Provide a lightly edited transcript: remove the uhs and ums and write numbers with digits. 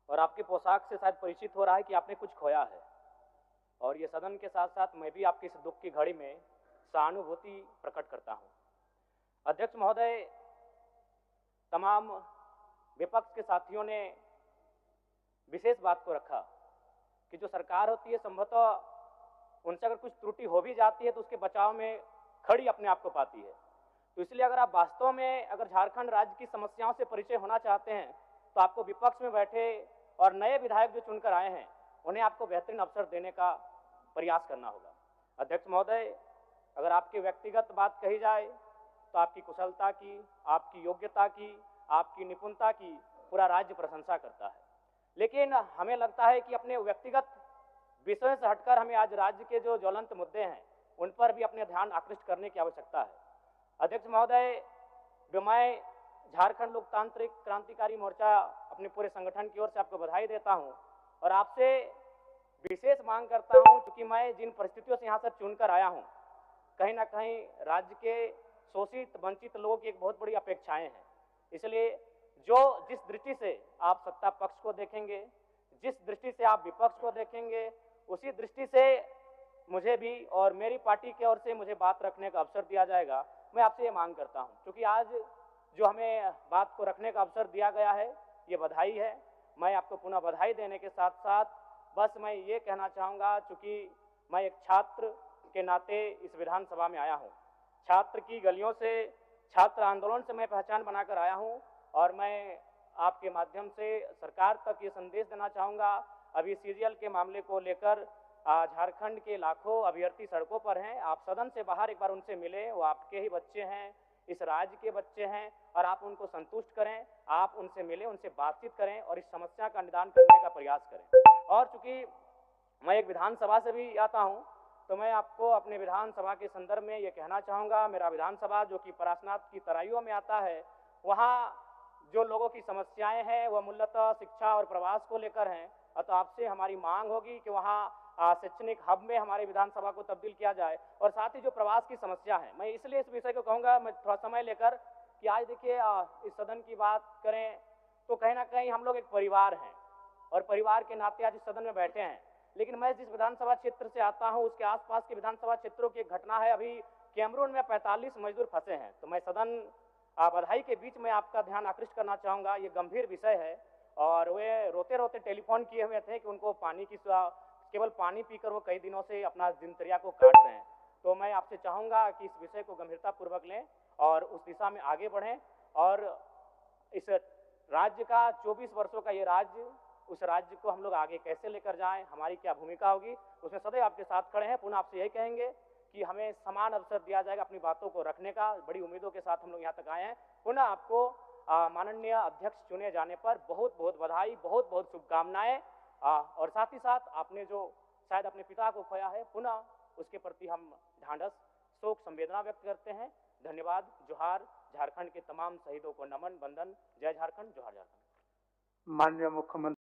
और आपकी पोशाक से शायद परिचित हो रहा है कि आपने कुछ खोया है। और ये सदन के साथ साथ मैं भी आपकी इस दुख की घड़ी में सहानुभूति प्रकट करता हूँ। अध्यक्ष महोदय, तमाम विपक्ष के साथियों ने विशेष बात को रखा कि जो सरकार होती है संभवतः उनसे अगर कुछ त्रुटि हो भी जाती है तो उसके बचाव में खड़ी अपने आप को पाती है। तो इसलिए अगर आप वास्तव में अगर झारखंड राज्य की समस्याओं से परिचय होना चाहते हैं तो आपको विपक्ष में बैठे और नए विधायक जो चुनकर आए हैं उन्हें आपको बेहतरीन अवसर देने का प्रयास करना होगा। अध्यक्ष महोदय, अगर आपकी व्यक्तिगत बात कही जाए तो आपकी कुशलता की, आपकी योग्यता की, आपकी निपुणता की पूरा राज्य प्रशंसा करता है। लेकिन हमें लगता है कि अपने व्यक्तिगत विषयों से हटकर हमें आज राज्य के जो ज्वलंत मुद्दे हैं उन पर भी अपने ध्यान आकृष्ट करने की आवश्यकता है। अध्यक्ष महोदय, मैं झारखंड लोकतांत्रिक क्रांतिकारी मोर्चा अपने पूरे संगठन की ओर से आपको बधाई देता हूं और आपसे विशेष मांग करता हूं, क्योंकि मैं जिन परिस्थितियों से यहाँ से चुनकर आया हूं, कहीं ना कहीं राज्य के शोषित वंचित लोगों की एक बहुत बड़ी अपेक्षाएं हैं। इसलिए जिस दृष्टि से आप सत्ता पक्ष को देखेंगे, जिस दृष्टि से आप विपक्ष को देखेंगे, उसी दृष्टि से मुझे भी और मेरी पार्टी की ओर से मुझे बात रखने का अवसर दिया जाएगा। मैं आपसे ये मांग करता हूं, क्योंकि आज जो हमें बात को रखने का अवसर दिया गया है ये बधाई है। मैं आपको पुनः बधाई देने के साथ साथ बस मैं ये कहना चाहूँगा, चूँकि मैं एक छात्र के नाते इस विधानसभा में आया हूँ, छात्र की गलियों से, छात्र आंदोलन से मैं पहचान बनाकर आया हूँ और मैं आपके माध्यम से सरकार तक ये संदेश देना चाहूँगा। अभी सीरियल के मामले को लेकर झारखंड के लाखों अभ्यर्थी सड़कों पर हैं। आप सदन से बाहर एक बार उनसे मिलें, वो आपके ही बच्चे हैं, इस राज्य के बच्चे हैं और आप उनको संतुष्ट करें, आप उनसे मिलें, उनसे बातचीत करें और इस समस्या का निदान करने का प्रयास करें। और चूंकि मैं एक विधानसभा से भी आता हूं, तो मैं आपको अपने विधानसभा के संदर्भ में ये कहना चाहूँगा, मेरा विधानसभा जो कि परासनाथ की तराइयों में आता है, वहाँ जो लोगों की समस्याएं हैं वह मूलतः शिक्षा और प्रवास को लेकर हैं। तो आपसे हमारी मांग होगी कि वहाँ शैक्षणिक हब में हमारे विधानसभा को तब्दील किया जाए। और साथ ही जो प्रवास की समस्या है, मैं इसलिए इस विषय को कहूँगा, मैं थोड़ा समय लेकर, कि आज देखिए इस सदन की बात करें तो कहीं ना कहीं हम लोग एक परिवार हैं और परिवार के नाते आज इस सदन में बैठे हैं। लेकिन मैं जिस विधानसभा क्षेत्र से आता हूं उसके आसपास के विधानसभा क्षेत्रों की एक घटना है। अभी कैमरून में 45 मजदूर फंसे हैं। तो मैं सदन बधाई के बीच में आपका ध्यान आकृष्ट करना चाहूँगा, ये गंभीर विषय है और वे रोते रोते टेलीफोन किए हुए थे कि उनको पानी की, केवल पानी पीकर वो कई दिनों से अपना दिनचर्या को काट रहे हैं। तो मैं आपसे चाहूँगा कि इस विषय को गंभीरतापूर्वक लें और उस दिशा में आगे बढ़ें और इस राज्य का 24 वर्षों का ये राज्य, उस राज्य को हम लोग आगे कैसे लेकर जाएं, हमारी क्या भूमिका होगी, उसमें सदैव आपके साथ खड़े हैं। पुनः आपसे यही कहेंगे कि हमें समान अवसर दिया जाएगा अपनी बातों को रखने का। बड़ी उम्मीदों के साथ हम लोग यहाँ तक आए हैं। पुनः आपको माननीय अध्यक्ष चुने जाने पर बहुत बहुत बधाई, बहुत बहुत शुभकामनाएं। और साथ ही साथ आपने जो शायद अपने पिता को खोया है, पुनः उसके प्रति हम ढांढस, शोक, संवेदना व्यक्त करते हैं। धन्यवाद। जोहार। झारखंड के तमाम शहीदों को नमन, वंदन। जय झारखंड, जोहार झारखंड। माननीय मुख्यमंत्री